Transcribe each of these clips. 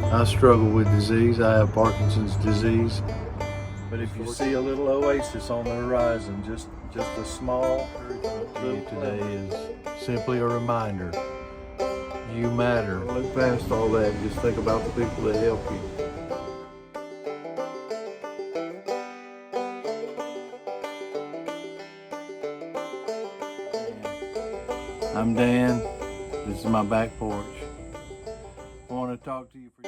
I struggle with disease. I have Parkinson's disease. But if you see a little oasis on the horizon, just a small encouragement to you today is simply a reminder. You matter. Look past all that and just think about the people that help you. I'm Dan. This is my back porch. I want to talk to you for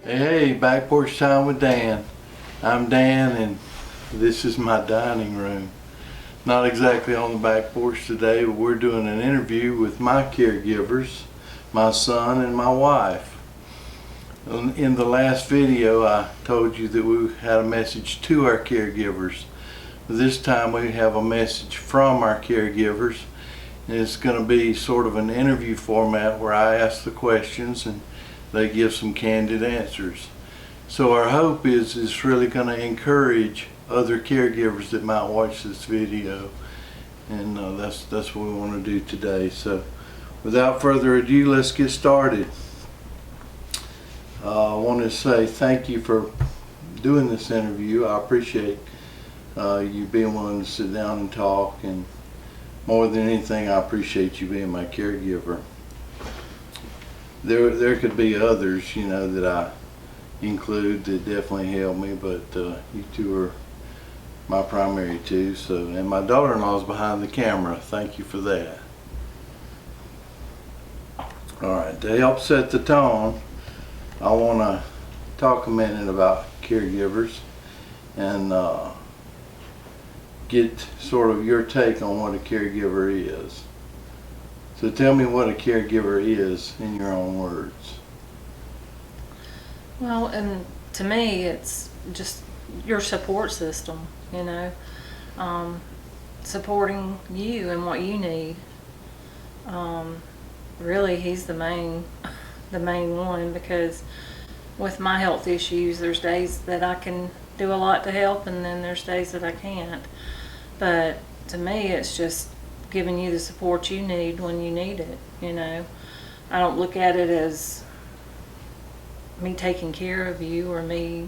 Hey, back porch time with Dan. I'm Dan and this is my dining room. Not exactly on the back porch today, but we're doing an interview with my caregivers, my son and my wife. In the last video I told you that we had a message to our caregivers. This time we have a message from our caregivers, and it's going to be sort of an interview format where I ask the questions and they give some candid answers. So our hope is it's really going to encourage other caregivers that might watch this video, and that's what we want to do today. So without further ado, let's get started. I want to say thank you for doing this interview. I appreciate you being willing to sit down and talk, and more than anything I appreciate you being my caregiver. There could be others, you know, that I include that definitely help me, but you two are my primary two. So, and my daughter-in-law is behind the camera. Thank you for that. All right, to help set the tone, I want to talk a minute about caregivers and get sort of your take on what a caregiver is. So tell me what a caregiver is in your own words. Well, and to me, it's just your support system, you know, supporting you and what you need. Really, he's the main one, because with my health issues, there's days that I can do a lot to help, and then there's days that I can't. But to me, it's just giving you the support you need when you need it, you know. I don't look at it as me taking care of you or me,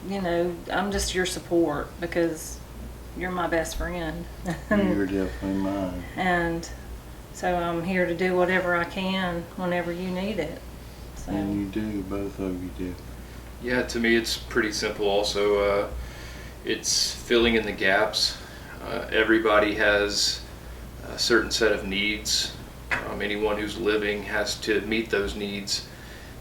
you know, I'm just your support because you're my best friend. You're definitely mine. And so I'm here to do whatever I can whenever you need it. So. And you do, both of you do. Yeah, to me it's pretty simple also. It's filling in the gaps. Everybody has a certain set of needs. Anyone who's living has to meet those needs,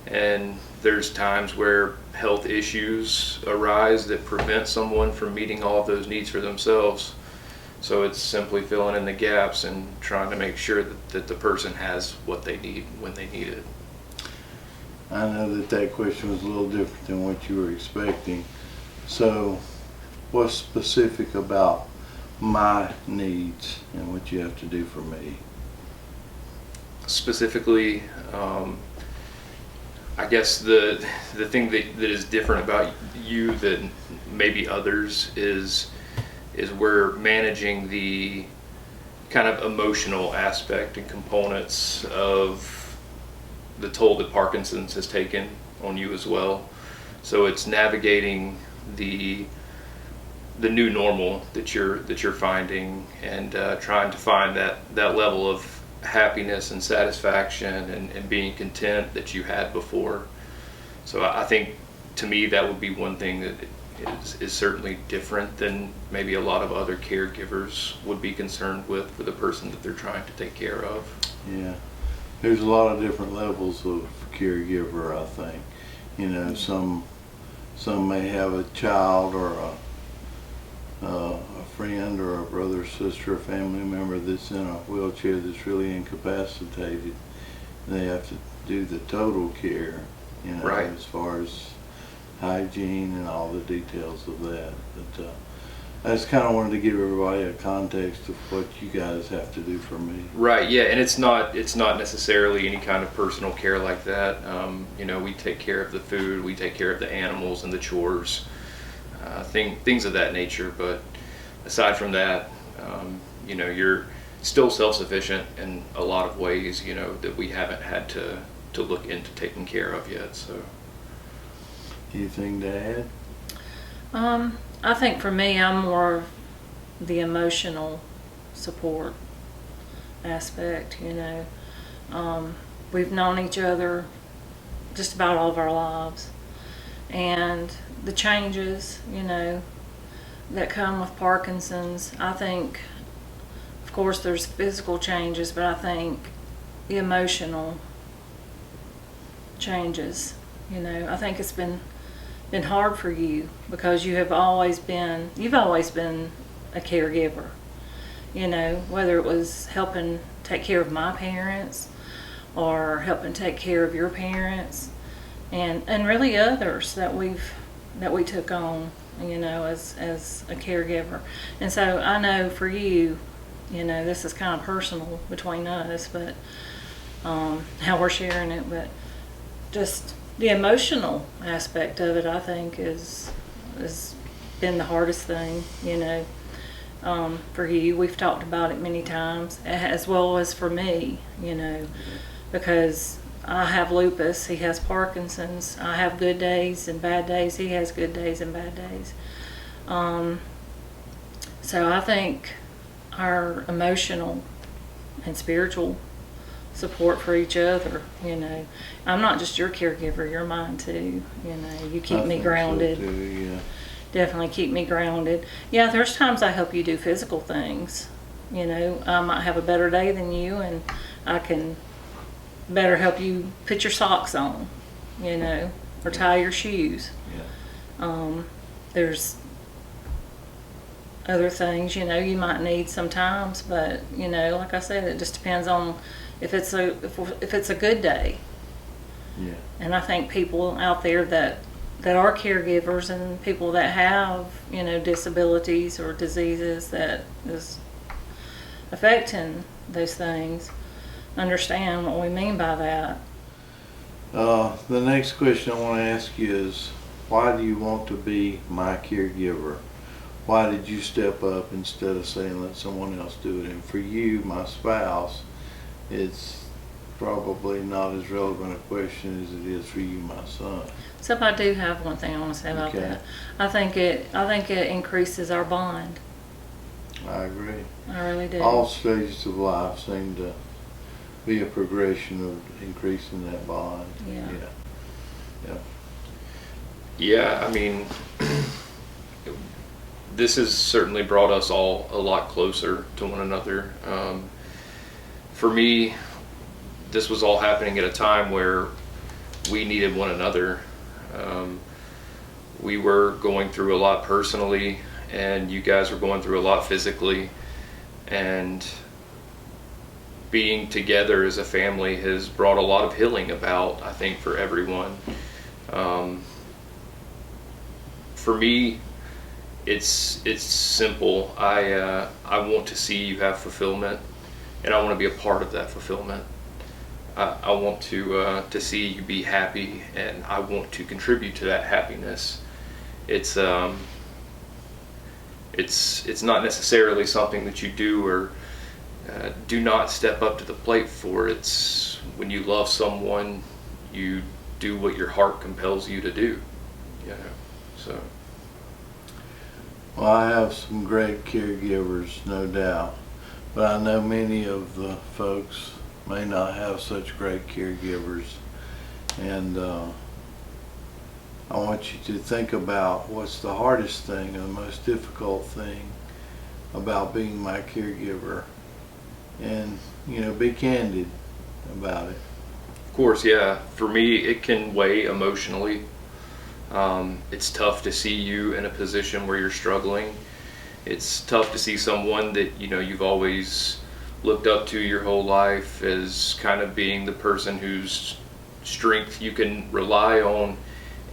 and there's times where health issues arise that prevent someone from meeting all of those needs for themselves. So it's simply filling in the gaps and trying to make sure that the person has what they need when they need it. I know that question was a little different than what you were expecting. So what's specific about my needs and what you have to do for me? Specifically, I guess the thing that is different about you than maybe others is we're managing the kind of emotional aspect and components of the toll that Parkinson's has taken on you as well. So it's navigating the new normal that you're finding, and trying to find that level of happiness and satisfaction and being content that you had before. So I think to me that would be one thing that is certainly different than maybe a lot of other caregivers would be concerned with for the person that they're trying to take care of. Yeah, there's a lot of different levels of caregiver, I think. You know, some may have a child or a friend or a brother, sister, or family member that's in a wheelchair that's really incapacitated. They have to do the total care, you know, right, as far as hygiene and all the details of that. But I just kind of wanted to give everybody a context of what you guys have to do for me. Right, yeah, and it's not necessarily any kind of personal care like that. You know, we take care of the food, we take care of the animals and the chores, things of that nature. But aside from that, you know, you're still self-sufficient in a lot of ways, you know, that we haven't had to look into taking care of yet. So, Anything to add? I think for me, I'm more of the emotional support aspect, you know. We've known each other just about all of our lives. And the changes, you know, that come with Parkinson's, I think, of course, there's physical changes, but I think the emotional changes, you know, I think it's been hard for you because you've always been a caregiver, you know, whether it was helping take care of my parents or helping take care of your parents and really others that we took on, you know, as a caregiver. And so I know for you, you know, this is kind of personal between us, but how we're sharing it, but just the emotional aspect of it, I think, has been the hardest thing, you know, for you. We've talked about it many times, as well as for me, you know, because I have lupus, he has Parkinson's. I have good days and bad days, he has good days and bad days. So I think our emotional and spiritual support for each other, you know. I'm not just your caregiver, you're mine too, you know. You keep me grounded. So too, yeah. Definitely keep me grounded. Yeah, there's times I help you do physical things, you know. I might have a better day than you and I can better help you put your socks on, you know, or tie your shoes. Yeah. There's other things, you know, you might need sometimes, but, you know, like I said, it just depends on if it's a good day. Yeah. And I think people out there that are caregivers and people that have, you know, disabilities or diseases that is affecting those things understand what we mean by that. The next question I want to ask you is, why do you want to be my caregiver? Why did you step up instead of saying let someone else do it? And for you, my spouse, it's probably not as relevant a question as it is for you, my son. So I do have one thing I want to say about Okay. that. I think it increases our bond. I agree. I really do. All stages of life seem to be a progression of increasing that bond. Yeah. Yeah. yeah, I mean, this has certainly brought us all a lot closer to one another. For me, this was all happening at a time where we needed one another. We were going through a lot personally, and you guys were going through a lot physically, and being together as a family has brought a lot of healing about, I think, for everyone. For me, it's simple. I want to see you have fulfillment, and I want to be a part of that fulfillment. I want to see you be happy, and I want to contribute to that happiness. It's not necessarily something that you do or do not step up to the plate for. It's when you love someone, you do what your heart compels you to do. You know, so. Well, I have some great caregivers, no doubt, but I know many of the folks may not have such great caregivers, and I want you to think about what's the hardest thing or the most difficult thing about being my caregiver, and, you know, be candid about it. Of course, yeah. For me, it can weigh emotionally. It's tough to see you in a position where you're struggling. It's tough to see someone that, you know, you've always looked up to your whole life as kind of being the person whose strength you can rely on.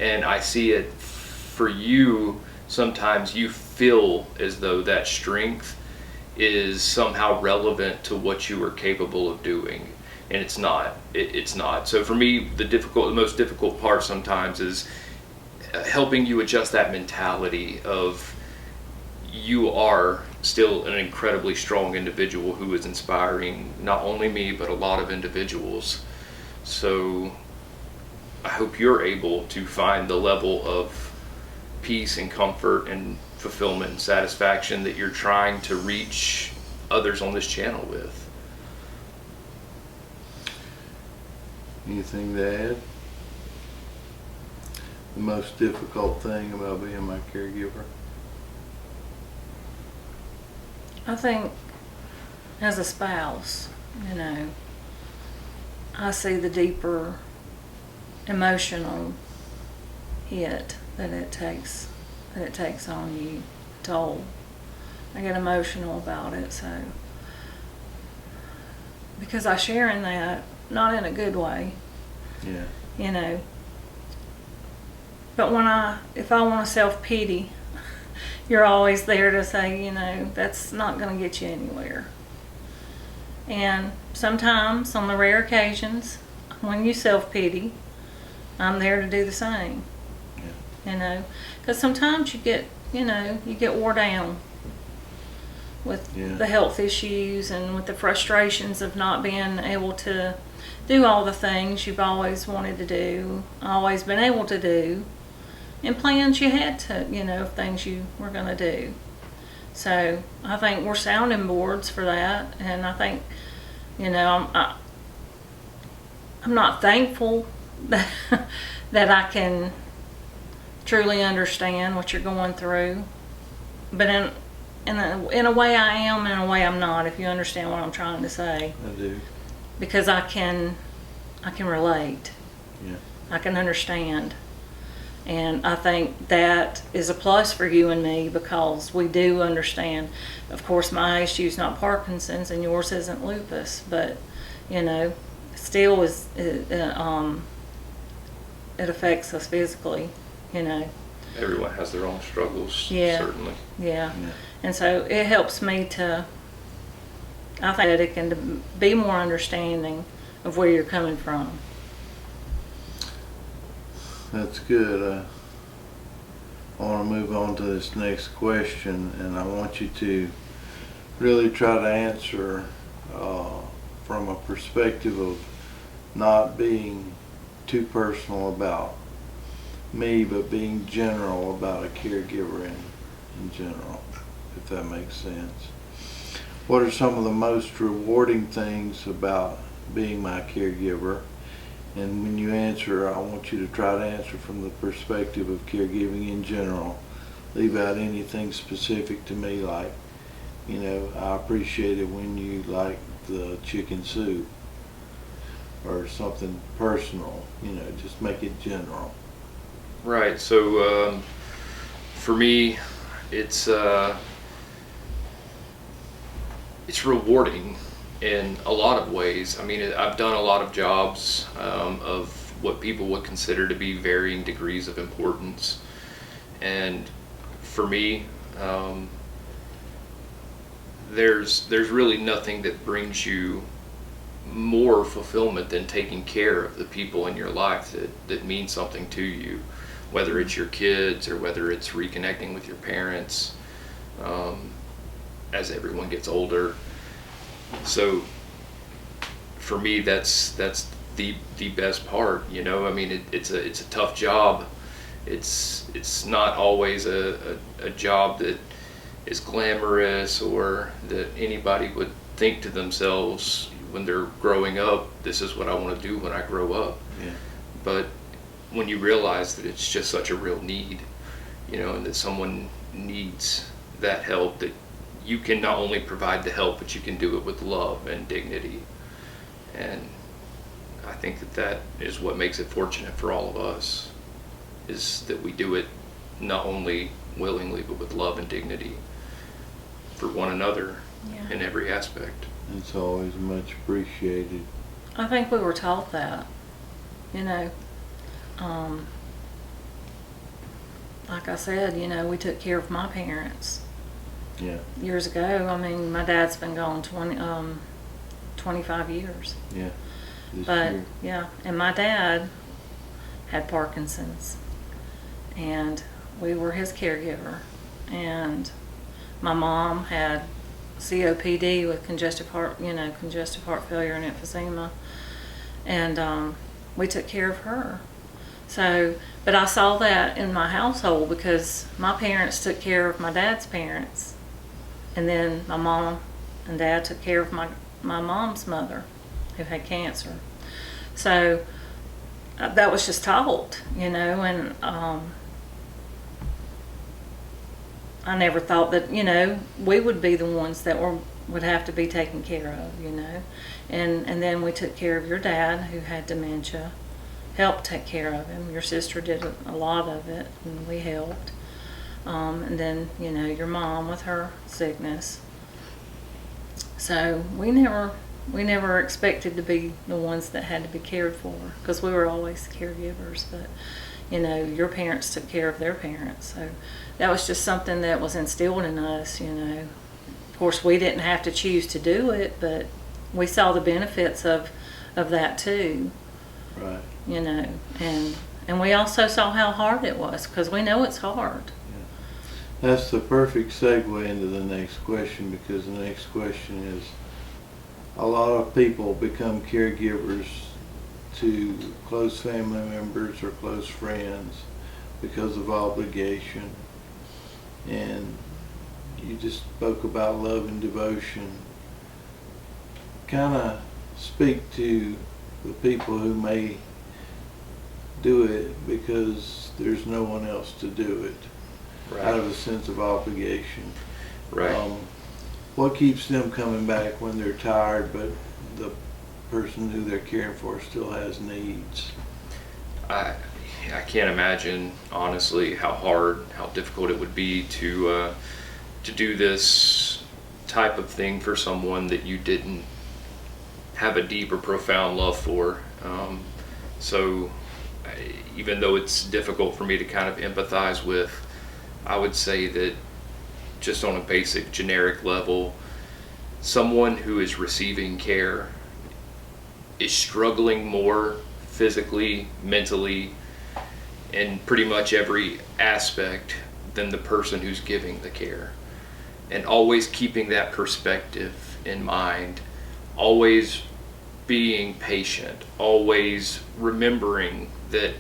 And I see it for you sometimes you feel as though that strength is somehow relevant to what you are capable of doing, and it's not. It's not. So for me, the most difficult part sometimes is helping you adjust that mentality of you are still an incredibly strong individual who is inspiring not only me but a lot of individuals. So I hope you're able to find the level of peace and comfort and fulfillment and satisfaction that you're trying to reach others on this channel with. Anything to add? The most difficult thing about being my caregiver? I think as a spouse, you know, I see the deeper emotional hit that it takes on you, toll. I get emotional about it, so because I share in that, not in a good way, Yeah. you know. But if I want to self-pity, you're always there to say, you know, that's not going to get you anywhere. And sometimes, on the rare occasions, when you self-pity, I'm there to do the same. Yeah. You know, because sometimes you get wore down with the health issues and with the frustrations of not being able to do all the things you've always wanted to do, always been able to do, and plans you had to, you know, things you were going to do. So I think we're sounding boards for that, and I think, you know, I'm not thankful that that I can truly understand what you're going through, but in a way I am, in a way I'm not, if you understand what I'm trying to say. I do. Because I can relate. Yeah. I can understand. And I think that is a plus for you and me, because we do understand. Of course, my issue is not Parkinson's and yours isn't lupus, but, you know, still it affects us physically, you know. Everyone has their own struggles, Yeah. certainly. Yeah. Yeah. And so it helps me I think that it can be more understanding of where you're coming from. That's good. I want to move on to this next question, and I want you to really try to answer from a perspective of not being too personal about me, but being general about a caregiver in general, if that makes sense. What are some of the most rewarding things about being my caregiver? And when you answer, I want you to try to answer from the perspective of caregiving in general. Leave out anything specific to me, like, you know, I appreciate it when you like the chicken soup, or something personal, you know, just make it general. Right. So for me, it's rewarding in a lot of ways. I mean, I've done a lot of jobs of what people would consider to be varying degrees of importance, and for me, there's really nothing that brings you more fulfillment than taking care of the people in your life that mean something to you, whether it's your kids or whether it's reconnecting with your parents as everyone gets older. So for me, that's the best part, you know. I mean, it's a tough job. It's not always a job that is glamorous or that anybody would think to themselves when they're growing up, this is what I want to do when I grow up. Yeah. But when you realize that it's just such a real need, you know, and that someone needs that help, that you can not only provide the help, but you can do it with love and dignity. And I think that is what makes it fortunate for all of us, is that we do it not only willingly, but with love and dignity for one another in every aspect. It's always much appreciated. I think we were taught that, you know. Like like I said, you know, we took care of my parents Yeah, years ago. I mean, my dad's been gone 25 years. yeah. This But year. yeah, and my dad had Parkinson's, and we were his caregiver. And my mom had COPD with congestive heart failure and emphysema, and we took care of her. So, but I saw that in my household because my parents took care of my dad's parents, and then my mom and dad took care of my mom's mother, who had cancer. So that was just taught, you know, and I never thought that, you know, we would be the ones that would have to be taken care of, you know. And then we took care of your dad, who had dementia, helped take care of him. Your sister did a lot of it, and we helped. And then, you know, your mom with her sickness. So we never expected to be the ones that had to be cared for, because we were always caregivers. But, you know, your parents took care of their parents. So that was just something that was instilled in us, you know. Of course, we didn't have to choose to do it, but we saw the benefits of that too, Right. you know. And we also saw how hard it was, because we know it's hard. That's the perfect segue into the next question, because the next question is, a lot of people become caregivers to close family members or close friends because of obligation. And you just spoke about love and devotion. Kind of speak to the people who may do it because there's no one else to do it, out of a sense of obligation. Right. What keeps them coming back when they're tired, but the person who they're caring for still has needs? I can't imagine, honestly, how difficult it would be to do this type of thing for someone that you didn't have a deep or profound love for. Even though it's difficult for me to kind of empathize with, I would say that just on a basic generic level, someone who is receiving care is struggling more physically, mentally, in pretty much every aspect than the person who's giving the care. And always keeping that perspective in mind, always being patient, always remembering that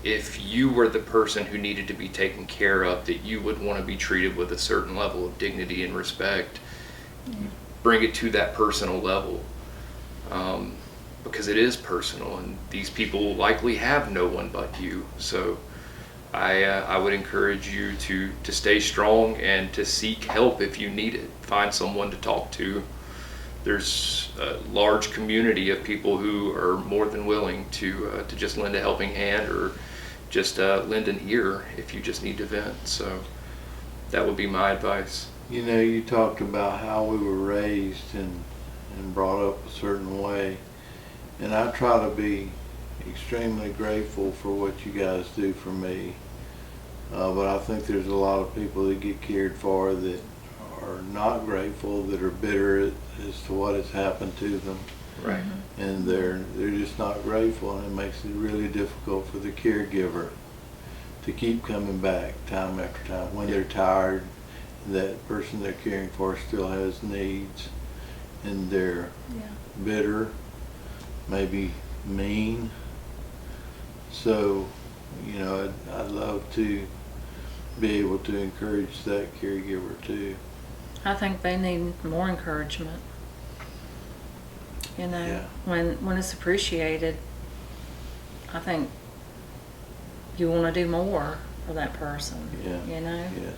if you were the person who needed to be taken care of, that you would want to be treated with a certain level of dignity and respect. Bring it to that personal level, because it is personal, and these people likely have no one but you. So I would encourage you to stay strong and to seek help if you need it. Find someone to talk to. There's a large community of people who are more than willing to just lend a helping hand, or just lend an ear if you just need to vent. So that would be my advice. You know, you talked about how we were raised and brought up a certain way, and I try to be extremely grateful for what you guys do for me, but I think there's a lot of people that get cared for that are not grateful, that are bitter as to what has happened to them. Right. And they're just not grateful, and it makes it really difficult for the caregiver to keep coming back time after time when they're tired. That person they're caring for still has needs, and they're bitter, maybe mean. So, you know, I'd love to be able to encourage that caregiver too. I think they need more encouragement. You know, Yeah. when it's appreciated, I think you want to do more for that person. Yeah. You know? Yeah.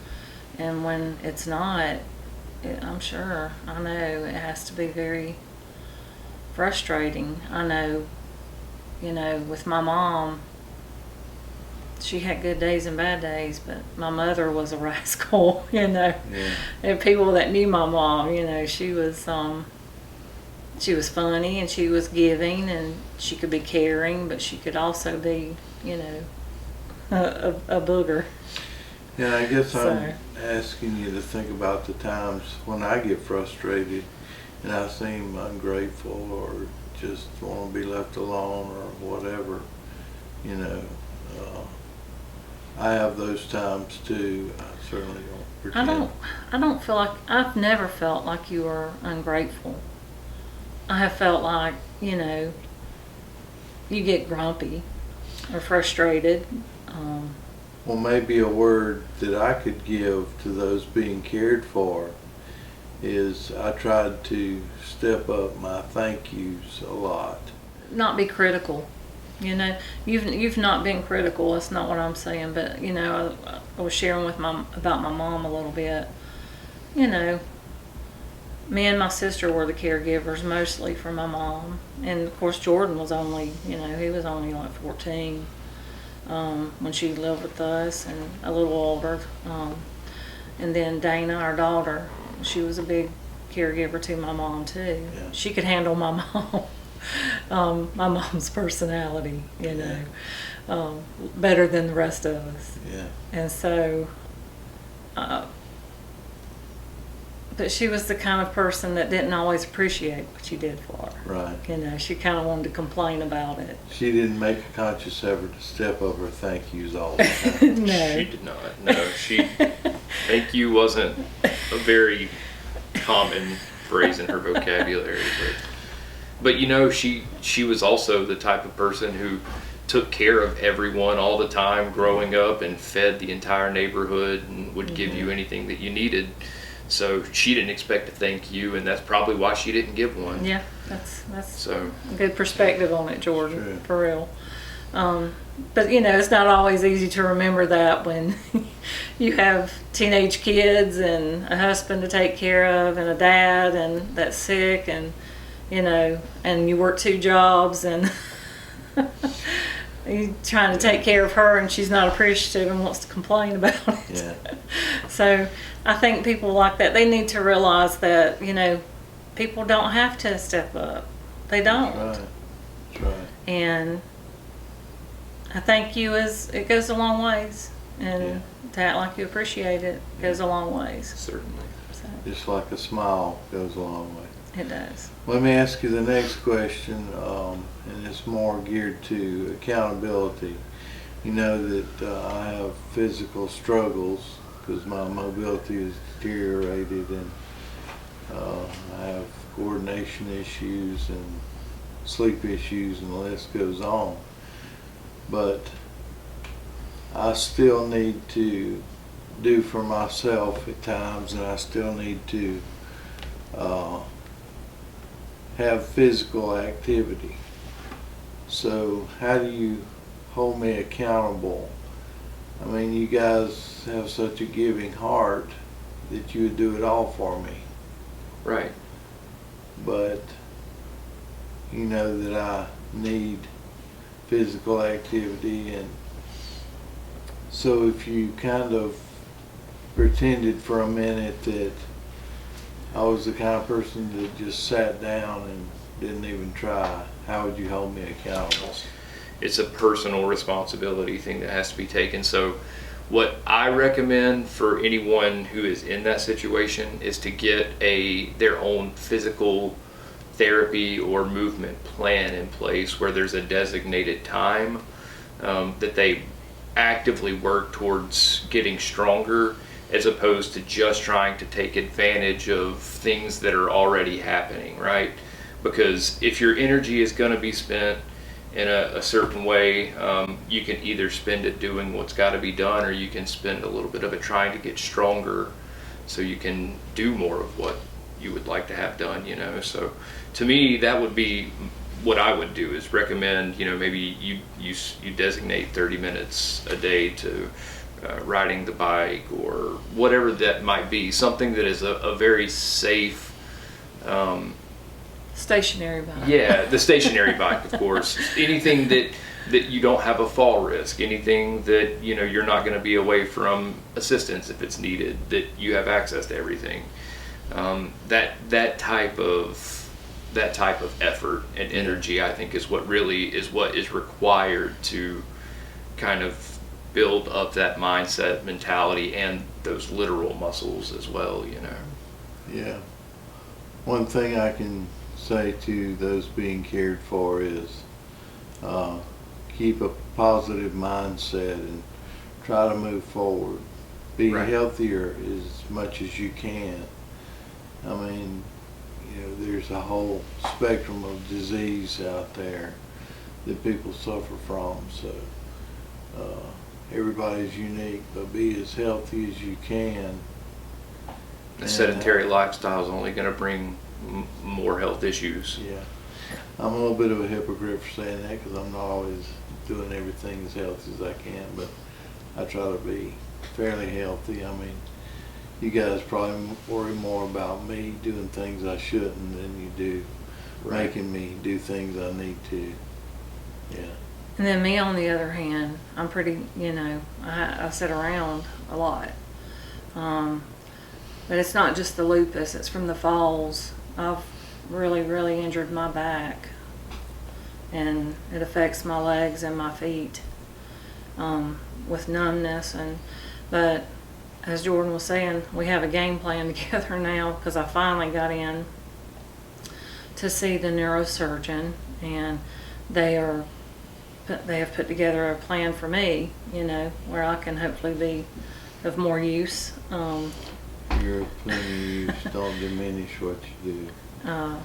And when it's not, I'm sure, I know it has to be very frustrating. I know, you know, with my mom, she had good days and bad days, but my mother was a rascal, you know. Yeah. And people that knew my mom, you know, she was funny, and she was giving, and she could be caring, but she could also be, you know, a booger. And I guess So- I'm asking you to think about the times when I get frustrated and I seem ungrateful or just want to be left alone or whatever, you know. I have those times too. I certainly don't pretend. I don't feel like, I've never felt like you were ungrateful. I have felt like, you know, you get grumpy or frustrated. Well, maybe a word that I could give to those being cared for is I tried to step up my thank yous a lot. Not be critical. You know, you've not been critical. That's not what I'm saying. But you know, I was sharing with about my mom a little bit. You know, me and my sister were the caregivers mostly for my mom, and of course Jordan was only, you know, he was only like 14 when she lived with us, and a little older. And then Dana, our daughter, she was a big caregiver to my mom too. Yeah. She could handle my mom. My mom's personality, you know, better than the rest of us. Yeah. And so, but she was the kind of person that didn't always appreciate what you did for her. Right. You know, she kind of wanted to complain about it. She didn't make a conscious effort to step up her thank yous all the time. No. She did not. No, thank you wasn't a very common phrase in her vocabulary. But you know, she was also the type of person who took care of everyone all the time growing up and fed the entire neighborhood and would give you anything that you needed. So she didn't expect to thank you, and that's probably why she didn't give one. Yeah, that's So a good perspective on it, Jordan, True. for real. But you know, it's not always easy to remember that when you have teenage kids and a husband to take care of and a dad and that's sick, and you know, and you work 2 jobs and you're trying to take care of her and she's not appreciative and wants to complain about it. Yeah. So I think people like that, they need to realize that, you know, people don't have to step up. They don't. That's right. That's right. And I thank you it goes a long ways. And to act like you appreciate it goes a long ways. certainly. So Just like a smile goes a long way. it does. Let me ask you the next question, and it's more geared to accountability. You know that I have physical struggles because my mobility is deteriorated, and I have coordination issues and sleep issues, and the list goes on. But I still need to do for myself at times, and I still need to have physical activity. So how do you hold me accountable? I mean, you guys have such a giving heart that you would do it all for me, Right. but you know that I need physical activity, and so if you kind of pretended for a minute that I was the kind of person that just sat down and didn't even try, how would you hold me accountable? It's a personal responsibility thing that has to be taken. So what I recommend for anyone who is in that situation is to get their own physical therapy or movement plan in place where there's a designated time that they actively work towards getting stronger, as opposed to just trying to take advantage of things that are already happening, right? Because if your energy is going to be spent in a certain way, you can either spend it doing what's got to be done, or you can spend a little bit of it trying to get stronger so you can do more of what you would like to have done, you know? So to me, that would be what I would do, is recommend, you know, maybe you designate 30 minutes a day to riding the bike or whatever that might be, something that is a very safe, Stationary bike. yeah, the stationary bike, of course. Anything that you don't have a fall risk, anything that, you know, you're not going to be away from assistance if it's needed, that you have access to everything. That type of effort and energy, I think, is what is required to kind of build up that mindset, mentality, and those literal muscles as well, Yeah. One thing I can say to those being cared for is keep a positive mindset and try to move forward. Be Right. healthier as much as you can. I mean, there's a whole spectrum of disease out there that people suffer from. So everybody's unique, but be as healthy as you can. A sedentary lifestyle is only going to bring more health issues. Yeah. I'm a little bit of a hypocrite for saying that because I'm not always doing everything as healthy as I can, but I try to be fairly healthy. I mean, you guys probably worry more about me doing things I shouldn't than you do Right. making me do things I need to. Yeah. And then me, on the other hand, I'm pretty, I sit around a lot. But it's not just the lupus, it's from the falls. I've really, really injured my back. And it affects my legs and my feet with numbness. But as Jordan was saying, we have a game plan together now because I finally got in to see the neurosurgeon, and they have put together a plan for me, where I can hopefully be of more use. You're of plenty use. Don't diminish what you do.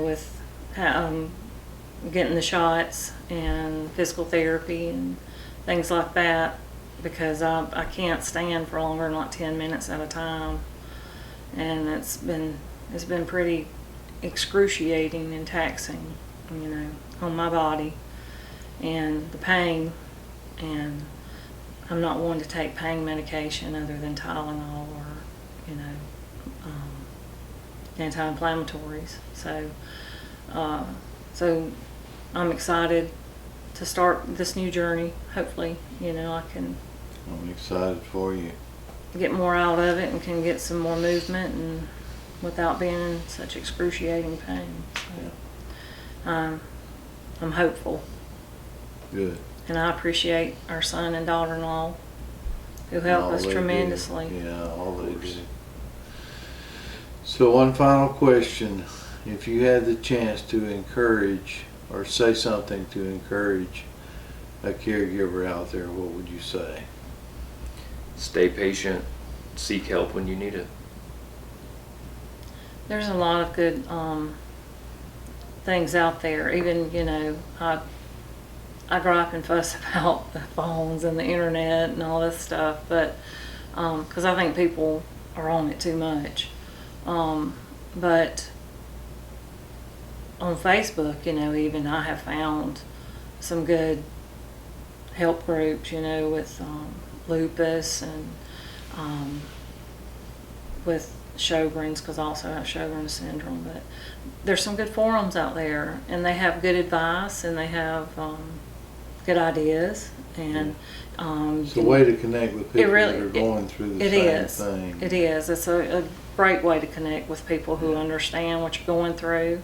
With getting the shots and physical therapy and things like that, because I can't stand for longer than like 10 minutes at a time, and it's been pretty excruciating and taxing, on my body and the pain. And I'm not one to take pain medication other than Tylenol or anti-inflammatories. So I'm excited to start this new journey. Hopefully, I can I'm excited for you. get more out of it and can get some more movement and without being in such excruciating pain. So, I'm hopeful, Good. and I appreciate our son and daughter-in-law who help All us they do. tremendously. Yeah, all they do. So one final question. If you had the chance to encourage or say something to encourage a caregiver out there, what would you say? Stay patient, seek help when you need it. There's a lot of good things out there. Even, I gripe and fuss about the phones and the internet and all this stuff, but because I think people are on it too much. But on Facebook, even I have found some good help groups, with lupus and with Sjogren's, because I also have Sjogren's syndrome. But there's some good forums out there, and they have good advice, and they have good ideas, and It's a way to connect with people really- that are going through the it same is. thing. It is. It's a great way to connect with people who understand what you're going through.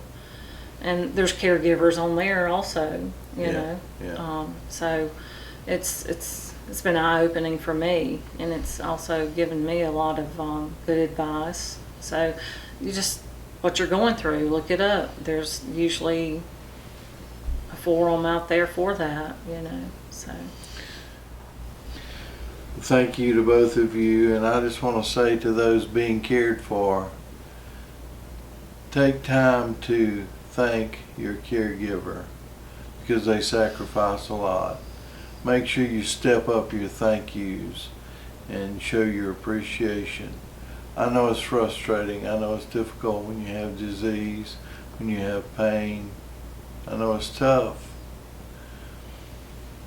And there's caregivers on there also, Yeah. So it's been eye-opening for me, and it's also given me a lot of good advice. So what you're going through, look it up. There's usually a forum out there for that, so. Thank you to both of you, and I just want to say to those being cared for, take time to thank your caregiver because they sacrifice a lot. Make sure you step up your thank yous and show your appreciation. I know it's frustrating. I know it's difficult when you have disease, when you have pain. I know it's tough.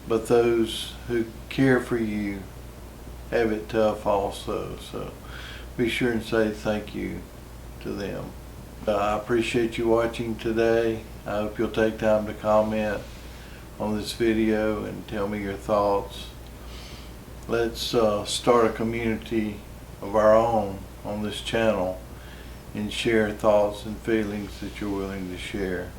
But those who care for you have it tough also. So be sure and say thank you to them. I appreciate you watching today. I hope you'll take time to comment on this video and tell me your thoughts. Let's start a community of our own on this channel and share thoughts and feelings that you're willing to share.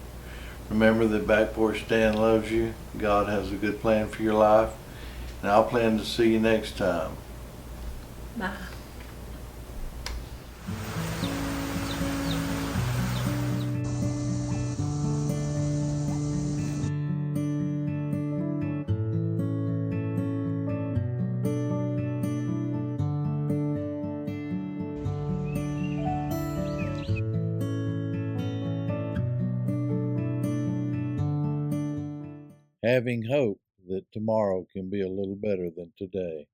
Remember that Back Porch Dan loves you. God has a good plan for your life, and I'll plan to see you next time. Bye. Having hope that tomorrow can be a little better than today.